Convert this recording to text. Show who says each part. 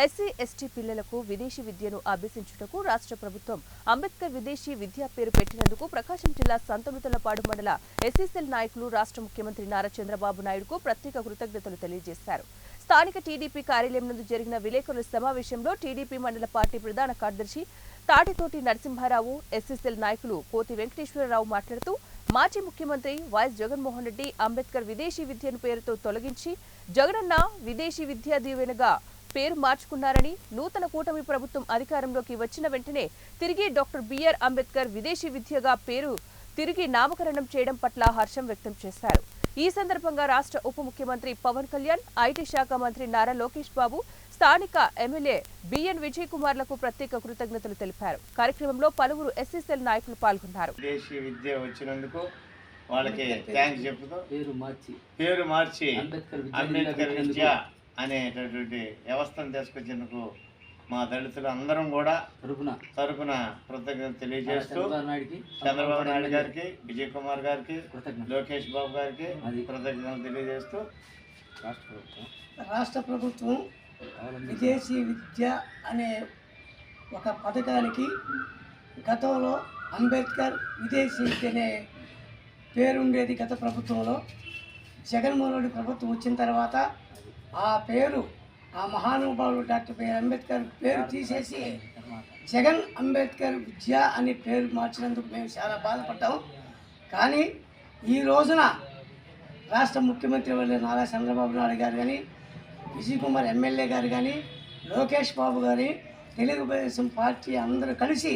Speaker 1: SC ST పిల్లలకు విదేశీ విద్యను అభ్యసించుటకు రాష్ట్ర ప్రభుత్వం అంబేద్కర్ విదేశీ విద్యా పేరు పెట్టినందుకు ప్రకాశం జిల్లా సంతనూతలపాడు మండల ఎస్సీసెల్ నాయకులు రాష్ట్ర ముఖ్యమంత్రి నారా చంద్రబాబు నాయుడుకు ప్రత్యేక కృతజ్ఞతలు తెలియజేశారు. స్థానిక టీడీపీ కార్యాలయం నందు జరిగిన విలేకరుల సమావేశంలో టీడీపీ మండల పార్టీ ప్రధాన కార్యదర్శి తాటితోటి నరసింహారావు, ఎస్సీసెల్ నాయకులు కోతి వెంకటేశ్వరరావు మాట్లాడుతూ మాజీ ముఖ్యమంత్రి వైఎస్ జగన్మోహన్ రెడ్డి అంబేద్కర్ విదేశీ విద్యను పేరుతో తొలగించి జగనన్న విదేశీ విద్యా దీవెనగా పేరు మార్చుకున్నారని, నూతన కూటమి ప్రభుత్వం అధికారంలోకి వచ్చిన వెంటనే తిరిగి డాక్టర్ బిఆర్ అంబేద్కర్ విదేశీ విద్యగా పేరు తిరిగి నామకరణం చేయడం పట్ల హర్షం వ్యక్తం చేశారు. ఈ సందర్భంగా రాష్ట్ర ఉప ముఖ్యమంత్రి పవన్ కళ్యాణ్, ఐటీ శాఖ మంత్రి నారా లోకేష్ బాబు, స్థానిక ఎమ్మెల్యే బిఎన్ విజయ్ కుమార్లకు ప్రత్యేక కృతజ్ఞతలు తెలిపారు. కార్యక్రమంలో పలువురు ఎస్సీసెల్ నాయకులు పాల్గొన్నారు.
Speaker 2: విదేశీ విద్య వచ్చినందుకు వాళ్ళకి థాంక్స్ చెప్తూ పేరు మార్చి అంబేద్కర్ విద్య అనేటటువంటి వ్యవస్థను తీసుకొచ్చేందుకు మా దళితులు అందరం కూడా తరపున కృతజ్ఞతలు తెలియజేస్తూ చంద్రబాబు నాయుడు గారికి, విజయ్ కుమార్ గారికి, లోకేష్ బాబు గారికి కృతజ్ఞతలు తెలియజేస్తూ
Speaker 3: రాష్ట్ర ప్రభుత్వం విదేశీ విద్య అనే ఒక పథకానికి గతంలో అంబేద్కర్ విదేశీ విద్య అనే పేరుండేది. గత ప్రభుత్వంలో జగన్మోహన్ రెడ్డి ప్రభుత్వం వచ్చిన తర్వాత ఆ పేరు, ఆ మహానుభావుడు డాక్టర్ బిఆర్ అంబేద్కర్ పేరు తీసేసి జగన్ అంబేద్కర్ విద్య అనే పేరు మార్చినందుకు మేము చాలా బాధపడ్డాము. కానీ ఈ రోజున రాష్ట్ర ముఖ్యమంత్రి వర్యులు నారా చంద్రబాబు నాయుడు గారు కానీ, విజయ్ కుమార్ ఎమ్మెల్యే గారు కానీ, లోకేష్ బాబు గారి, తెలుగుదేశం పార్టీ అందరూ కలిసి